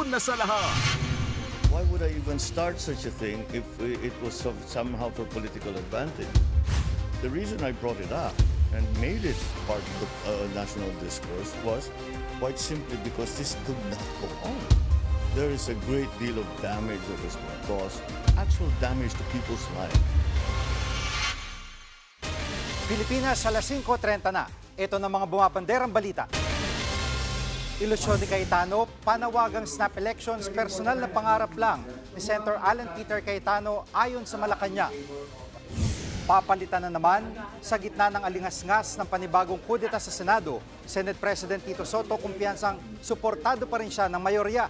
na sa lahat. Why would I even start such a thing if it was somehow for political advantage? The reason I brought it up and made it part of the national discourse was quite simply because this could not go on. There is a great deal of damage that has been caused, actual damage to people's lives. Pilipinas, alas 5:30 na. Ito na mga bumabanderang balita. Ilusyon ni Cayetano, panawagang snap elections, personal na pangarap lang ni Senator Alan Peter Cayetano ayon sa Malacanang. Papalitan na naman sa gitna ng alingas-ngas ng panibagong kudeta sa Senado, Senate President Tito Soto kumpiyansang suportado pa rin siya ng mayorya.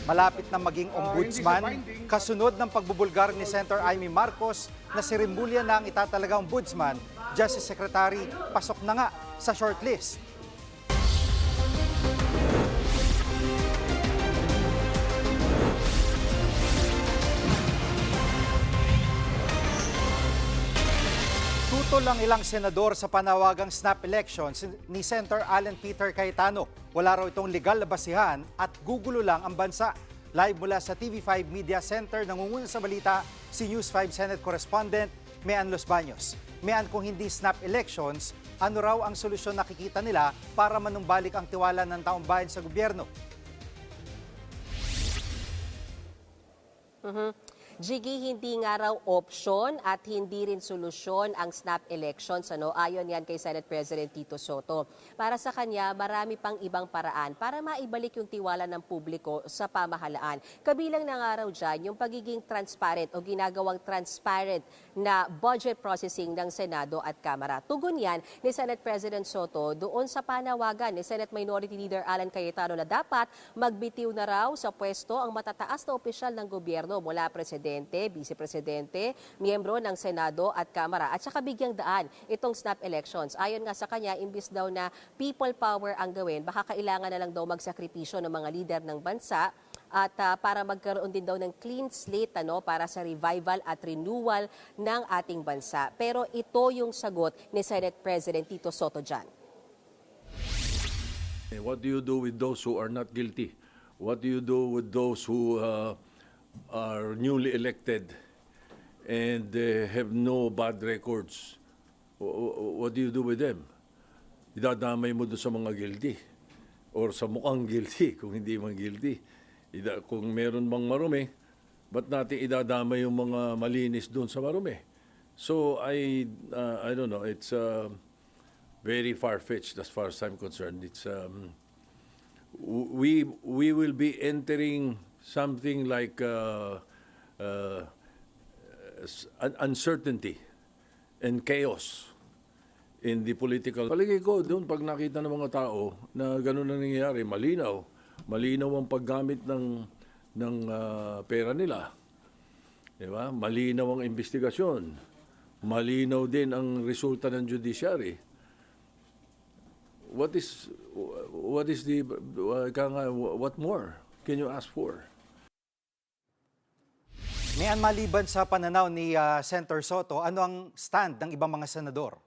Malapit na maging ombudsman, kasunod ng pagbubulgar ni Senator Amy Marcos na si Rimulya na ang itatalagang ombudsman, Justice Secretary pasok na nga sa shortlist. Tutol ang ilang senador sa panawagang snap elections ni Senator Alan Peter Cayetano. Wala raw itong legal na basihan at gugulo lang ang bansa. Live mula sa TV5 Media Center, nangunguna sa balita si News 5 Senate Correspondent Mean Los Baños. Mean, kung hindi snap elections, ano raw ang solusyon nakikita nila para manumbalik ang tiwala ng taong bayan sa gobyerno? Jiggy, hindi nga raw option at hindi rin solusyon ang snap elections. Ayon yan kay Senate President Tito Soto. Para sa kanya, marami pang ibang paraan para maibalik yung tiwala ng publiko sa pamahalaan. Kabilang na nga raw dyan yung pagiging transparent o ginagawang transparent na budget processing ng Senado at Kamara. Tugon yan ni Senate President Soto doon sa panawagan ni Senate Minority Leader Alan Cayetano na dapat magbitiw na raw sa pwesto ang matataas na opisyal ng gobyerno mula Presidente, Vice Presidente, miyembro ng Senado at Kamara at saka bigyang daan itong snap elections. Ayon nga sa kanya, imbis daw na people power ang gawin, baka kailangan na lang daw magsakripisyo ng mga lider ng bansa at para magkaroon din daw ng clean slate para sa revival at renewal ng ating bansa. Pero ito yung sagot ni Senate President Tito Soto dyan. What do you do with those who are not guilty? What do you do with those who are newly elected and have no bad records? What do you do with them? Idadamay mo doon sa mga guilty or sa mukhang guilty kung hindi man guilty. Kung meron bang marumi, ba't natin idadamay yung mga malinis doon sa marumi? So I don't know, it's very far-fetched as far as I'm concerned. It's we will be entering something like uncertainty and chaos in the political. Palagay ko doon pag nakita ng mga tao na gano'n na nangyayari, malinaw ang paggamit ng pera nila. Diba? Malinaw ang investigasyon. Malinaw din ang resulta ng judiciary. What more can you ask for? Mean, maliban sa pananaw ni Senator Soto, ano ang stand ng ibang mga senador?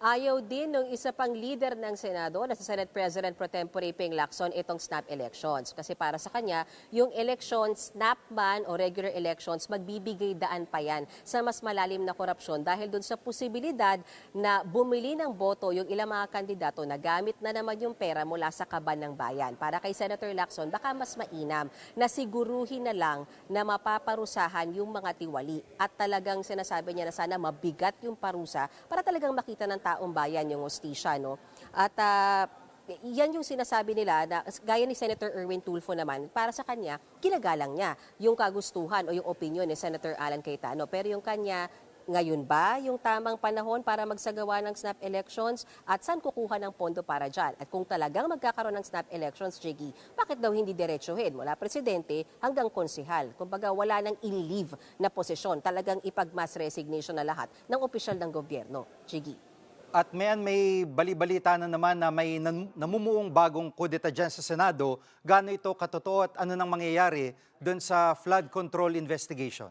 Ayaw din ng isa pang leader ng Senado na si Senate President Pro Tempore Ping Lacson itong snap elections. Kasi para sa kanya, yung elections, snap man o regular elections, magbibigay daan pa yan sa mas malalim na korupsyon dahil dun sa posibilidad na bumili ng boto yung ilang mga kandidato na gamit na naman yung pera mula sa kaban ng bayan. Para kay Senator Lacson, baka mas mainam na siguruhin na lang na mapaparusahan yung mga tiwali at talagang sinasabi niya na sana mabigat yung parusa para talagang makita ng taong bayan yung hustisya, no? At yan yung sinasabi nila na gaya ni Senator Erwin Tulfo naman, para sa kanya, ginagalang niya yung kagustuhan o yung opinion ni Senator Alan Cayetano. Pero yung kanya, ngayon ba yung tamang panahon para magsagawa ng snap elections at saan kukuha ng pondo para dyan? At kung talagang magkakaroon ng snap elections, Jiggy, bakit daw hindi diretsuhin mula presidente hanggang konsihal? Kumbaga wala nang in-leave na posisyon, talagang ipag-mass resignation na lahat ng opisyal ng gobyerno, Jiggy. At may bali-balita na naman na may namumuong bagong kudeta dyan sa Senado. Gaano ito katotoo at ano nang mangyayari doon sa flood control investigation?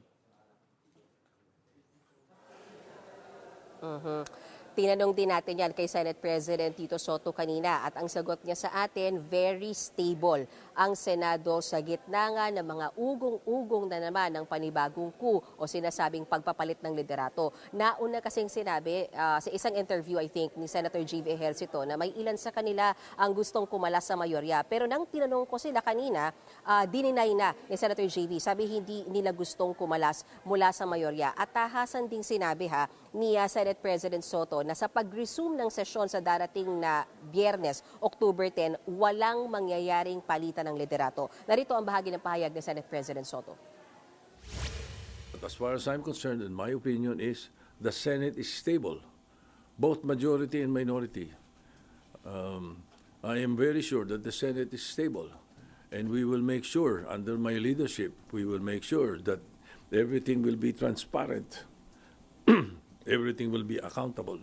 Tinanong din natin yan kay Senate President Tito Soto kanina at ang sagot niya sa atin, very stable ang Senado sa gitna nga ng mga ugong-ugong na naman ng panibagong coup o sinasabing pagpapalit ng liderato. Nauna kasing sinabi sa isang interview, I think, ni Senator J.V. Ejercito na may ilan sa kanila ang gustong kumalas sa mayorya. Pero nang tinanong ko sila kanina, dininay na ni Senator J.V. Sabi hindi nila gustong kumalas mula sa mayorya. At tahasan ding sinabi ni Senate President Soto na sa pag-resume ng sesyon sa darating na Biyernes, October 10, walang mangyayaring palitan ng liderato. Narito ang bahagi ng pahayag ni Senate President Soto. But as far as I'm concerned, in my opinion, is the Senate is stable, both majority and minority. I am very sure that the Senate is stable, and we will make sure, under my leadership, we will make sure that everything will be transparent, everything will be accountable.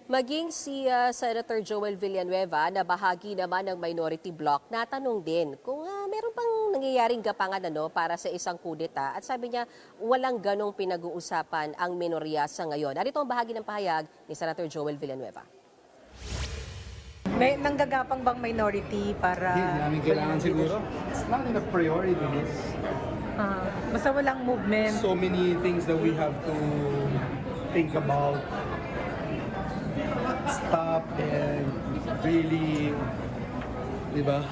Maging si Senator Joel Villanueva na bahagi naman ng minority bloc, natanong din kung meron pang nangyayaring gapangan para sa isang kudeta. At sabi niya, walang ganong pinag-uusapan ang minorya sa ngayon. Narito ang bahagi ng pahayag ni Senator Joel Villanueva. May nanggagapang bang minority para... Hindi namin kailangan siguro. It's not in a priority list. Basta walang movement. So many things that we have to think about, stop and really, di ba?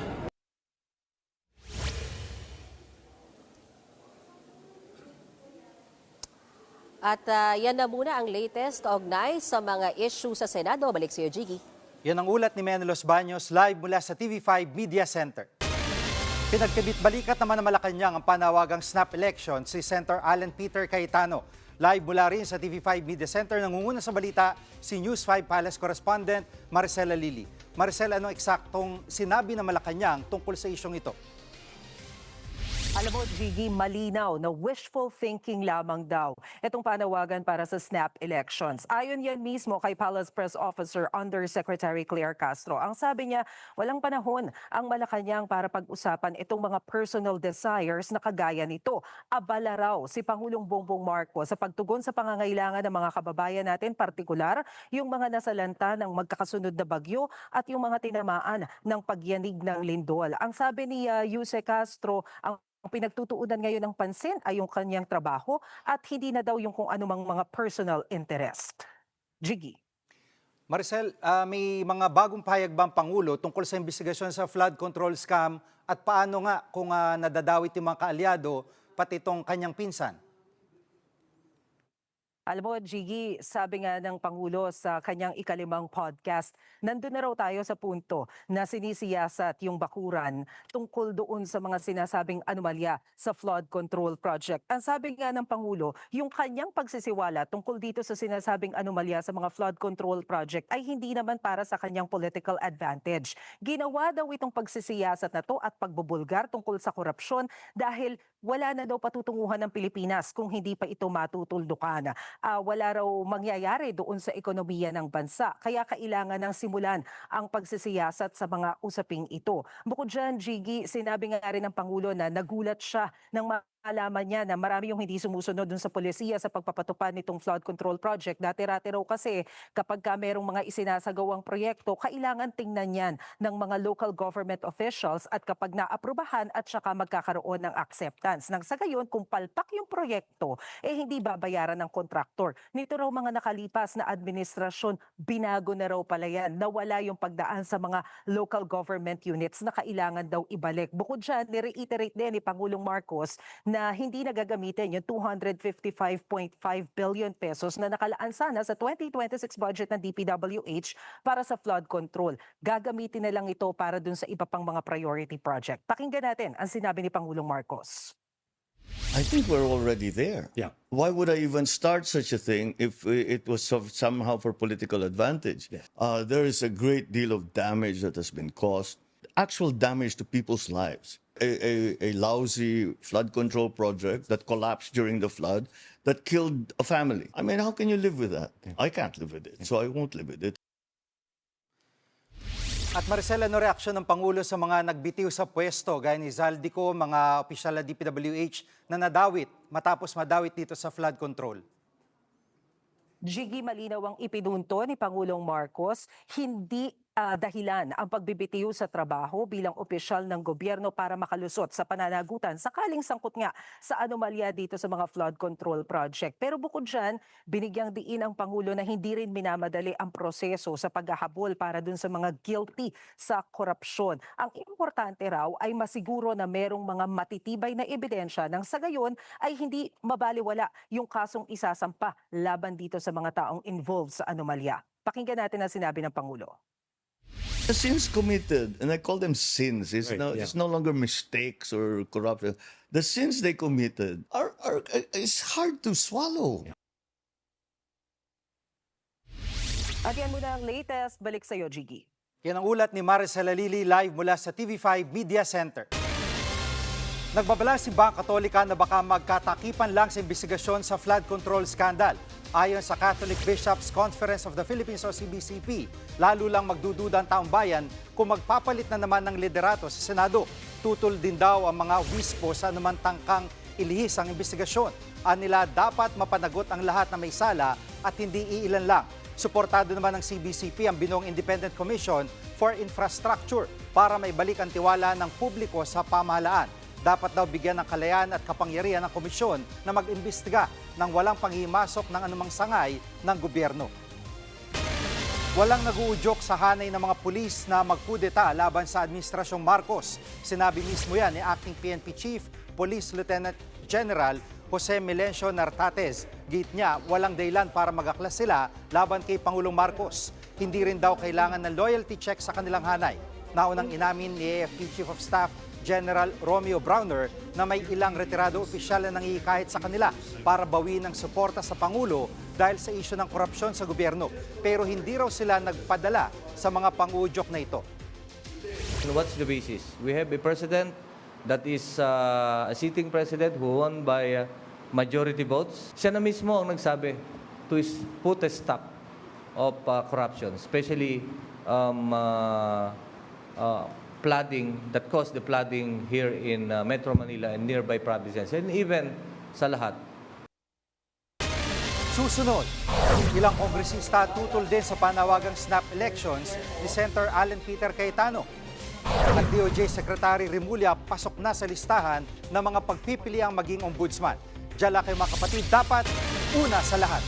At yan na muna ang latest kaugnay sa mga issue sa Senado. Balik sa iyo, Jiggy. Yan ang ulat ni Menelos Baños live mula sa TV5 Media Center. Pinagkabit-balikat naman ng Malacanang ang panawagang snap election si Senator Alan Peter Cayetano. Live mula rin sa TV5 Media Center, nangunguna sa balita si News 5 Palace correspondent Maricela Lili. Maricela, anong eksaktong sinabi ng Malacanang tungkol sa isyong ito? Alam mo, Gigi, malinaw na wishful thinking lamang daw itong panawagan para sa snap elections. Ayon yan mismo kay Palace Press Officer Undersecretary Claire Castro. Ang sabi niya, walang panahon ang Malacanang para pag-usapan itong mga personal desires na kagaya nito. Abala raw si Pangulong Bongbong Marcos sa pagtugon sa pangangailangan ng mga kababayan natin, partikular yung mga nasalanta ng magkakasunod na bagyo at yung mga tinamaan ng pagyanig ng lindol. Ang sabi ni Yuse Castro, ang pinagtutuunan ngayon ng pansin ay yung kanyang trabaho at hindi na daw yung kung anumang mga personal interest. Jiggy. Maricel, may mga bagong pahayag ba ang Pangulo tungkol sa investigasyon sa flood control scam at paano nga kung nadadawit yung mga kaalyado pati itong kanyang pinsan? Alam mo, Gigi, sabi nga ng Pangulo sa kanyang ikalimang podcast, nandun na raw tayo sa punto na sinisiyasat yung bakuran tungkol doon sa mga sinasabing anomalya sa flood control project. Ang sabi nga ng Pangulo, yung kanyang pagsisiwala tungkol dito sa sinasabing anomalya sa mga flood control project ay hindi naman para sa kanyang political advantage. Ginawa daw itong pagsisiyasat na to at pagbubulgar tungkol sa korupsyon dahil wala na daw patutunguhan ng Pilipinas kung hindi pa ito matutuldukan. Wala raw mangyayari doon sa ekonomiya ng bansa. Kaya kailangan ng simulan ang pagsisiyasat sa mga usaping ito. Bukod dyan, Gigi, sinabi nga rin ng Pangulo na nagulat siya ng alaman niya na marami yung hindi sumusunod dun sa polisiya sa pagpapatupad nitong flood control project. Dati-rati raw kasi kapag merong mga isinasagawang proyekto, kailangan tingnan yan ng mga local government officials at kapag naaprubahan at saka magkakaroon ng acceptance. Nang sa gayon, kung palpak yung proyekto, hindi babayaran ng kontraktor. Nito raw mga nakalipas na administrasyon, binago na raw pala yan. Nawala yung pagdaan sa mga local government units na kailangan daw ibalik. Bukod dyan, nireiterate din ni Pangulong Marcos na hindi nagagamitin yung 255.5 billion pesos na nakalaan sana sa 2026 budget ng DPWH para sa flood control. Gagamitin na lang ito para dun sa iba pang mga priority project. Pakinggan natin ang sinabi ni Pangulong Marcos. I think we're already there. Yeah. Why would I even start such a thing if it was somehow for political advantage? Yes. There is a great deal of damage that has been caused, actual damage to people's lives. A lousy flood control project that collapsed during the flood that killed a family. I mean, how can you live with that? I can't live with it, so I won't live with it. At Maricel, ano reaksyon ng Pangulo sa mga nagbitiw sa pwesto gaya ni Zaldico, mga opisyal na DPWH na nadawit matapos madawit dito sa flood control? Jiggy, malinaw ang ipinunto ni Pangulong Marcos, hindi dahilan ang pagbibitiw sa trabaho bilang opisyal ng gobyerno para makalusot sa pananagutan sakaling sangkot nga sa anomalya dito sa mga flood control project. Pero bukod dyan, binigyang diin ang Pangulo na hindi rin minamadali ang proseso sa paghahabol para dun sa mga guilty sa korupsyon. Ang importante raw ay masiguro na merong mga matitibay na ebidensya nang sa gayon ay hindi mabaliwala yung kasong isasampa laban dito sa mga taong involved sa anomalya. Pakinggan natin ang sinabi ng Pangulo. The sins committed, and I call them sins. It's, Right, it's no longer mistakes or corruption. The sins they committed are it's hard to swallow. At yan muna ang latest. Balik sa iyo, Jiggy. Yan ang ulat ni Maricel Alili live mula sa TV5 Media Center. Nagbabala si Bangka Katolika na baka magkatakipan lang sa investigasyon sa flood control scandal. Ayon sa Catholic Bishops Conference of the Philippines o CBCP, lalo lang magdududa ang taong bayan kung magpapalit na naman ng liderato sa Senado. Tutol din daw ang mga wispo sa anumang tangkang ilihis ang investigasyon. Anila dapat mapanagot ang lahat na may sala at hindi iilan lang. Suportado naman ng CBCP ang binuong Independent Commission for Infrastructure para maibalik ang tiwala ng publiko sa pamahalaan. Dapat daw bigyan ng kalayaan at kapangyarihan ng komisyon na mag-imbestiga ng walang panghimasok ng anumang sangay ng gobyerno. Walang nag-uudyok sa hanay ng mga pulis na magkudeta laban sa Administrasyong Marcos. Sinabi mismo yan ni Acting PNP Chief, Police Lieutenant General Jose Melencio Nartates. Git niya, walang dahilan para mag-aklas sila laban kay Pangulong Marcos. Hindi rin daw kailangan ng loyalty check sa kanilang hanay. Naunang inamin ni AFP Chief of Staff General Romeo Browner na may ilang retirado opisyal na nangihikayat sa kanila para bawiin ang suporta sa Pangulo dahil sa isyu ng korupsyon sa gobyerno. Pero hindi raw sila nagpadala sa mga pang-uudyok na ito. What's the basis? We have a president that is a sitting president who won by majority votes. Siya na mismo ang nagsabi to put a stop of corruption, especially flooding that caused the flooding here in Metro Manila and nearby provinces, and even sa lahat. Susunod, ilang kongresista tutol din sa panawagang snap elections ni Senator Alan Peter Cayetano. Ang DOJ Secretary Remulla pasok na sa listahan ng mga pagpipiliang maging ombudsman. Diyan lang kayo mga kapatid, dapat una sa lahat.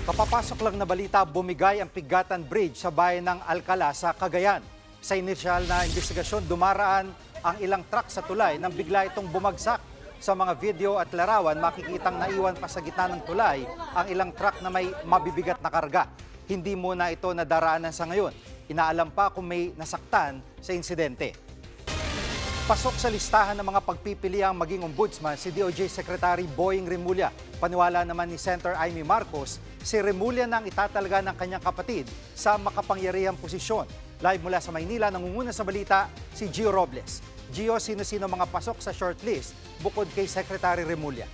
Kapapasok lang na balita, bumigay ang Pigatan Bridge sa bayan ng Alcala sa Cagayan. Sa inisyal na investigasyon, dumaraan ang ilang truck sa tulay nang bigla itong bumagsak. Sa mga video at larawan, makikitang naiwan pa sa gitna ng tulay ang ilang truck na may mabibigat na karga. Hindi muna ito nadaraanan sa ngayon. Inaalam pa kung may nasaktan sa insidente. Pasok sa listahan ng mga pagpipiliang maging ombudsman si DOJ Secretary Boying Remulla. Paniwala naman ni Senator Amy Marcos, si Remulla na ang itatalaga ng kanyang kapatid sa makapangyarihang posisyon. Live mula sa Maynila, nangunguna sa balita si Gio Robles. Gio, sino-sino mga pasok sa shortlist bukod kay Secretary Remulla?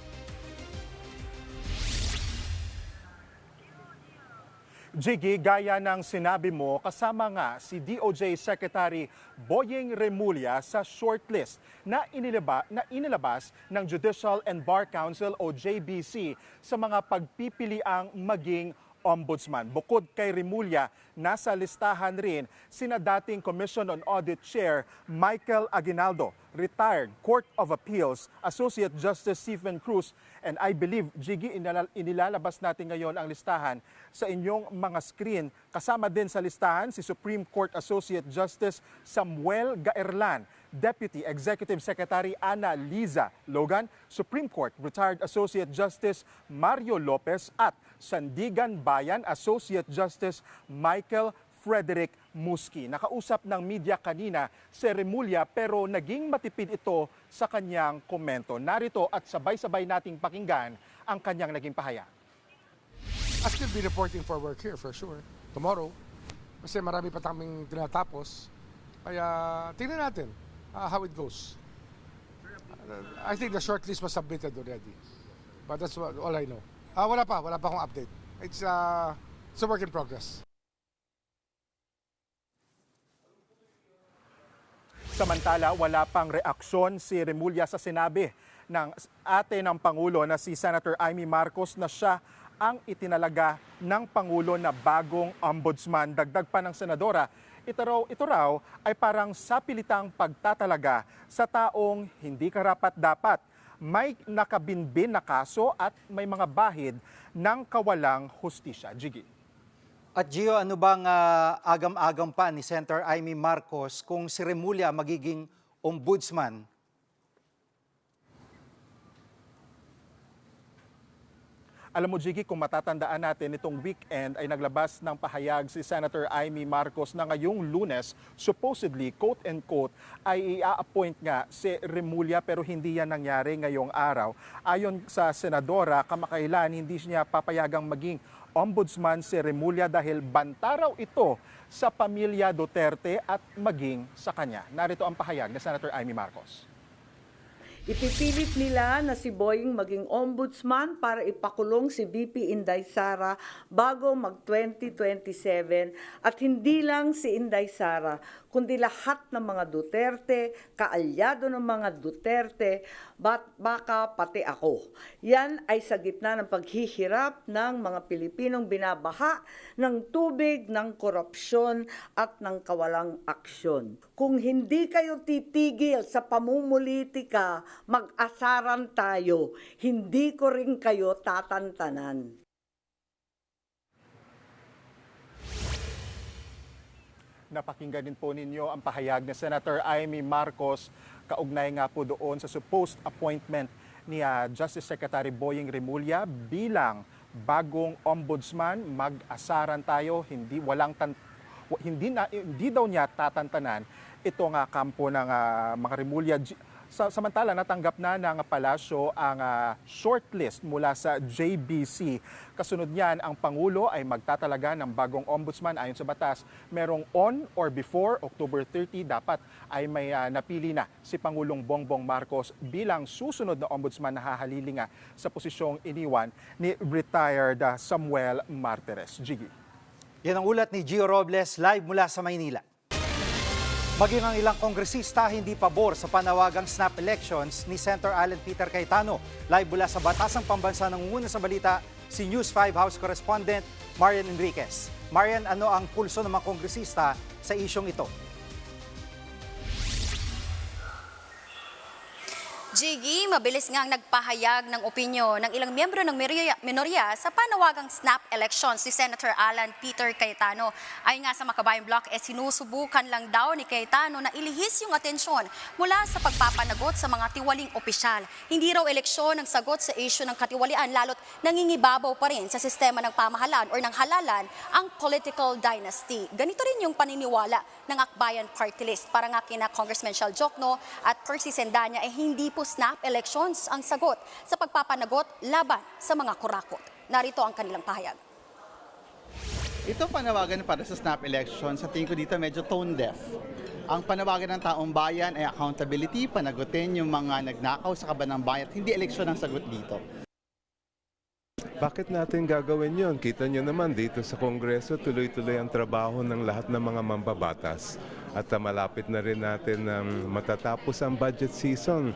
Jiggy, gaya ng sinabi mo, kasama nga si DOJ Secretary Boying Remulla sa shortlist na inilabas ng Judicial and Bar Council o JBC sa mga pagpipiliang maging ombudsman. Bukod kay Remulla, nasa listahan rin sina dating Commission on Audit Chair Michael Aguinaldo, retired Court of Appeals Associate Justice Stephen Cruz, and I believe, Jiggy, inilalabas natin ngayon ang listahan sa inyong mga screen. Kasama din sa listahan si Supreme Court Associate Justice Samuel Gaerlan, Deputy Executive Secretary Ana Liza Logan, Supreme Court Retired Associate Justice Mario Lopez at Sandigan Bayan Associate Justice Michael Frederick Musky. Nakausap ng media kanina si Remulla pero naging matipid ito sa kanyang komento. Narito at sabay-sabay nating pakinggan ang kanyang naging pahayag. I'll still be reporting for work here for sure. Tomorrow. Kasi marami pa kaming tinatapos. Kaya tingnan natin how it goes. I think the shortlist was submitted already. But that's all I know. Wala pa akong update. It's a work in progress. Samantala, wala pang reaksyon si Remulla sa sinabi ng ate ng Pangulo na si Senator Amy Marcos na siya ang itinalaga ng Pangulo na bagong ombudsman. Dagdag pa ng senadora, ito raw ay parang sapilitang pagtatalaga sa taong hindi karapat-dapat. May nakabinbin na kaso at may mga bahid ng kawalang hustisya. Jiggy. At Gio, ano bang agam-agam pa ni Senator Amy Marcos kung si Remulla magiging ombudsman? Alam mo, Jiggy, kung matatandaan natin, itong weekend ay naglabas ng pahayag si Senator Amy Marcos na ngayong Lunes, supposedly, quote-unquote, ay i-appoint nga si Remulla pero hindi yan nangyari ngayong araw. Ayon sa senadora, kamakailan hindi niya papayagang maging ombudsman si Remulla dahil bantaraw ito sa pamilya Duterte at maging sa kanya. Narito ang pahayag ni Senator Amy Marcos. Ipipilit nila na si Boying maging ombudsman para ipakulong si VP Inday Sara bago mag-2027 at hindi lang si Inday Sara kundi lahat ng mga Duterte, kaalyado ng mga Duterte, baka pati ako. Yan ay sa gitna ng paghihirap ng mga Pilipinong binabaha ng tubig, ng korupsyon at ng kawalang aksyon. Kung hindi kayo titigil sa pamumulitika, mag-asaran tayo. Hindi ko rin kayo tatantanan. Napakinggan din po ninyo ang pahayag ni Senator Amy Marcos kaugnay nga po doon sa supposed appointment ni Justice Secretary Boying Remulla bilang bagong ombudsman. Mag-asaran tayo, hindi daw niya tatantanan ito nga kampo ng mga Remulla. Samantala, natanggap na ng palasyo ang shortlist mula sa JBC. Kasunod niyan, ang Pangulo ay magtatalaga ng bagong ombudsman. Ayon sa batas, merong on or before October 30, dapat ay may napili na si Pangulong Bongbong Marcos bilang susunod na ombudsman na hahalili nga sa posisyong iniwan ni retired Samuel Martires. Jiggy. Yan ang ulat ni Gio Robles live mula sa Maynila. Maging ang ilang kongresista hindi pabor sa panawagang snap elections ni Senator Alan Peter Cayetano. Live mula sa Batasang Pambansa nangunguna sa balita si News 5 House Correspondent Marian Enriquez. Marian, ano ang pulso ng mga kongresista sa isyong ito? Jiggy, mabilis ngang nagpahayag ng opinyon ng ilang miyembro ng minorya sa panawagang snap elections si Senator Alan Peter Cayetano. Ayon nga sa Makabayan Block, sinusubukan lang daw ni Cayetano na ilihis yung atensyon mula sa pagpapanagot sa mga tiwaling opisyal. Hindi raw eleksyon ang sagot sa issue ng katiwalian, lalo't nangingibabaw pa rin sa sistema ng pamahalaan o ng halalan ang political dynasty. Ganito rin yung paniniwala ng Akbayan Party List. Para nga kina Congressman Shal Jokno at Percy Sendanya ay hindi po snap elections ang sagot sa pagpapanagot laban sa mga kurakot. Narito ang kanilang pahayag. Ito panawagan para sa snap elections, sa tingin ko dito medyo tone deaf. Ang panawagan ng taong bayan ay accountability, panagutin yung mga nagnakaw sa kaban ng bayan. Hindi eleksyon ang sagot dito. Bakit natin gagawin yon? Kita nyo naman dito sa Kongreso, tuloy-tuloy ang trabaho ng lahat ng mga mambabatas. At malapit na rin natin matatapos ang budget season.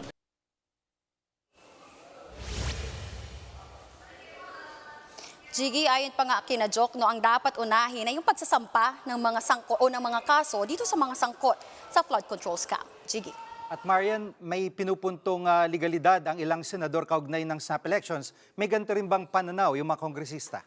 Jiggy, ayon pa nga kina Jokno, ang dapat unahin ay yung pagsasampa ng mga ng mga kaso dito sa mga sangkot sa flood control scam. Jiggy. At Marian, may pinupuntong legalidad ang ilang senador kaugnay ng snap elections. May ganito rin bang pananaw yung mga kongresista?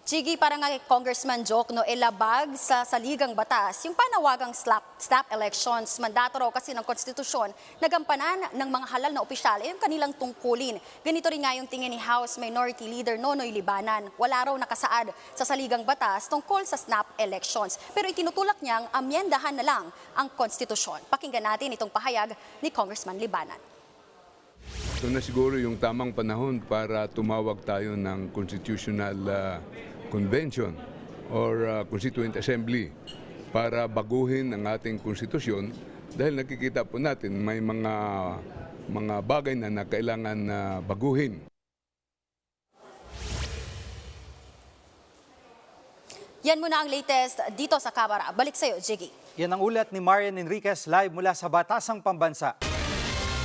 Chigi, para nga kay Congressman Joke, no, ilabag sa saligang batas yung panawagang snap elections. Mandato raw kasi ng konstitusyon na gampanan ng mga halal na opisyal yung kanilang tungkulin. Ganito rin nga yung tingin ni House Minority Leader Nonoy Libanan. Wala raw nakasaad sa saligang batas tungkol sa snap elections. Pero itinutulak niyang amyendahan na lang ang konstitusyon. Pakinggan natin itong pahayag ni Congressman Libanan. Ito na siguro yung tamang panahon para tumawag tayo ng Constitutional Convention or Constituent Assembly para baguhin ang ating konstitusyon dahil nakikita po natin may mga bagay na kailangan baguhin. Yan muna ang latest dito sa Kamara. Balik sa iyo, Jiggy. Yan ang ulat ni Marian Enriquez live mula sa Batasang Pambansa.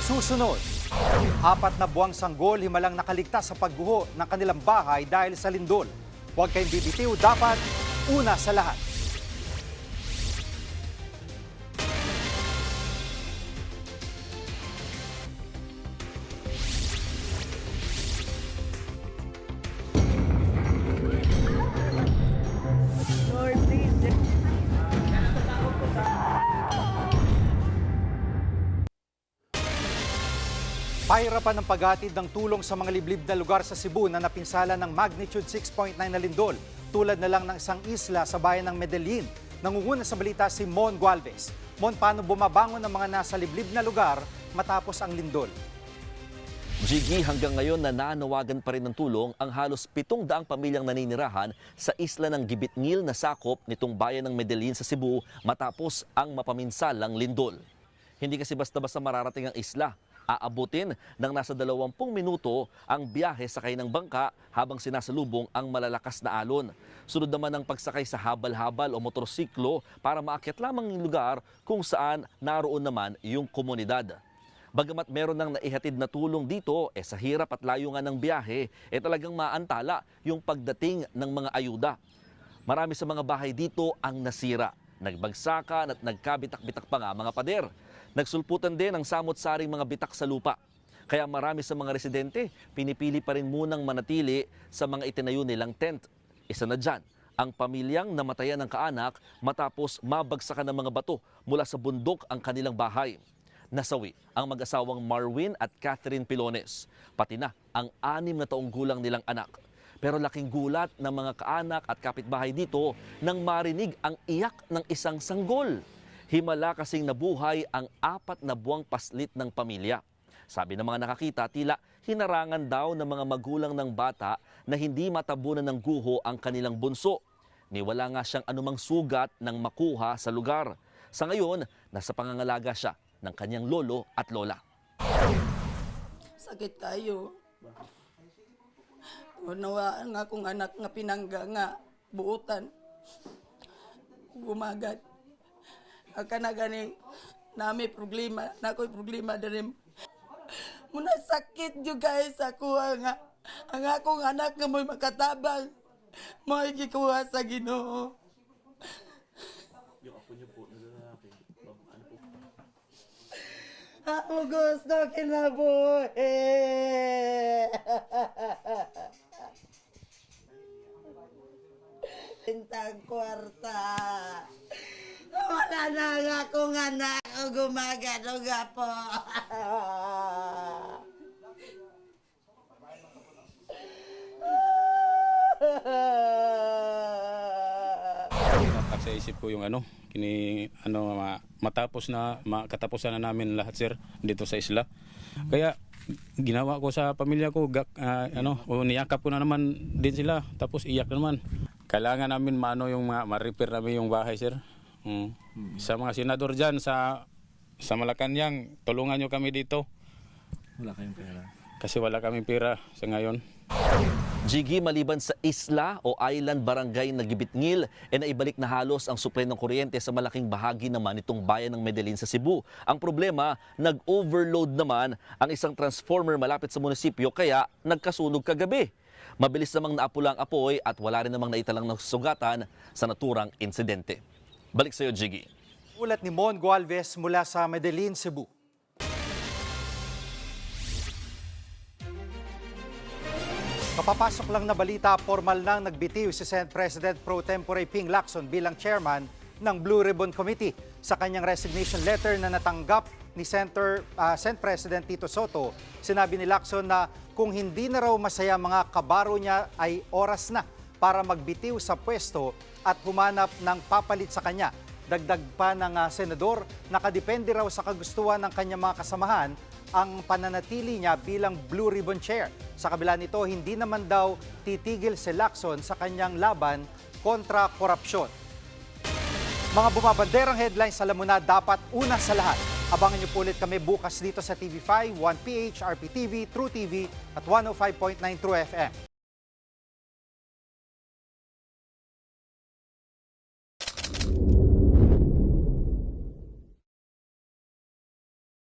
Susunod, 4 na buwang sanggol himalang nakaligtas sa pagguho ng kanilang bahay dahil sa lindol. Huwag kayong bibitiw, dapat una sa lahat. Pahirapan ng paghatid ng tulong sa mga liblib na lugar sa Cebu na napinsala ng magnitude 6.9 na lindol, tulad na lang ng isang isla sa bayan ng Medellin. Nangunguna sa balita si Mon Gualvez. Mon, paano bumabangon ng mga nasa liblib na lugar matapos ang lindol? Jiggy, hanggang ngayon nananawagan pa rin ng tulong ang halos 700 pamilyang naninirahan sa isla ng Gibitngil na sakop nitong bayan ng Medellin sa Cebu matapos ang mapaminsalang lindol. Hindi kasi basta-basta mararating ang isla. Aabutin ng nasa 20 minuto ang biyahe sakay ng bangka habang sinasalubong ang malalakas na alon. Sunod naman ang pagsakay sa habal-habal o motorsiklo para maakyat lamang yung lugar kung saan naroon naman yung komunidad. Bagamat meron ng naihatid na tulong dito, sa hirap at layo nga ng biyahe, talagang maantala yung pagdating ng mga ayuda. Marami sa mga bahay dito ang nasira. Nagbagsakan at nagkabitak-bitak pa nga mga pader. Nagsulputan din ang samot-saring mga bitak sa lupa. Kaya marami sa mga residente, pinipili pa rin munang manatili sa mga itinayo nilang tent. Isa na dyan, ang pamilyang namatayan ng kaanak matapos mabagsakan ng mga bato mula sa bundok ang kanilang bahay. Nasawi ang mag-asawang Marwin at Catherine Pilones, pati na ang 6 na taong gulang nilang anak. Pero laking gulat ng mga kaanak at kapitbahay dito nang marinig ang iyak ng isang sanggol. Himala kasing nabuhay ang 4 na buwang paslit ng pamilya. Sabi ng mga nakakita, tila hinarangan daw ng mga magulang ng bata na hindi matabunan ng guho ang kanilang bunso. Niwala nga siyang anumang sugat ng makuha sa lugar. Sa ngayon, nasa pangangalaga siya ng kanyang lolo at lola. Sakit kayo. Nawaan nga akong anak nga pinangga nga buutan. Gumagat. Aka na gani nami problema, na ako'y problema din. Muna sakit yung guys ako nga. Ang akong anak nga mo'y makatabang. Mo'y gikuha sa Ginoo. Ako gusto kinabuhi. Intang kwarta. Wala na nga akong anak o gumagano nga po. Sa isip ko yung matapos na katapusan na namin lahat sir dito sa isla. Kaya ginawa ko sa pamilya ko niyakap ko na naman din sila tapos iyak naman. Kailangan namin ma-repair namin yung bahay sir. Sa mga senador dyan sa Malacanang, tulungan nyo kami dito. Wala kayong pera. Kasi wala kaming pera sa ngayon. Jiggy, maliban sa isla o island barangay na Gibitngil, naibalik na halos ang supply ng kuryente sa malaking bahagi naman itong bayan ng Medellin sa Cebu. Ang problema, nag-overload naman ang isang transformer malapit sa munisipyo kaya nagkasunog kagabi. Mabilis namang naapula ang apoy at wala rin namang naitalang nasugatan sa naturang insidente. Balik sa iyo, Jiggy. Ulat ni Mon Gualvez mula sa Medellin, Cebu. Kapapasok lang na balita, formal nang nagbitiw si Senate President Pro Tempore Ping Lacson bilang chairman ng Blue Ribbon Committee. Sa kanyang resignation letter na natanggap ni Senate President Tito Soto, sinabi ni Lacson na kung hindi na raw masaya mga kabaro niya ay oras na para magbitiw sa pwesto at humanap ng papalit sa kanya. Dagdag pa ng senador, nakadepende raw sa kagustuhan ng kanyang mga kasamahan ang pananatili niya bilang Blue Ribbon Chair. Sa kabila nito, hindi naman daw titigil si Lacson sa kanyang laban kontra korupsyon. Mga bumabanderang headlines, alam mo na, dapat una sa lahat. Abangan niyo po ulit kami bukas dito sa TV5, 1PH, RPTV, True TV at 105.9 True FM.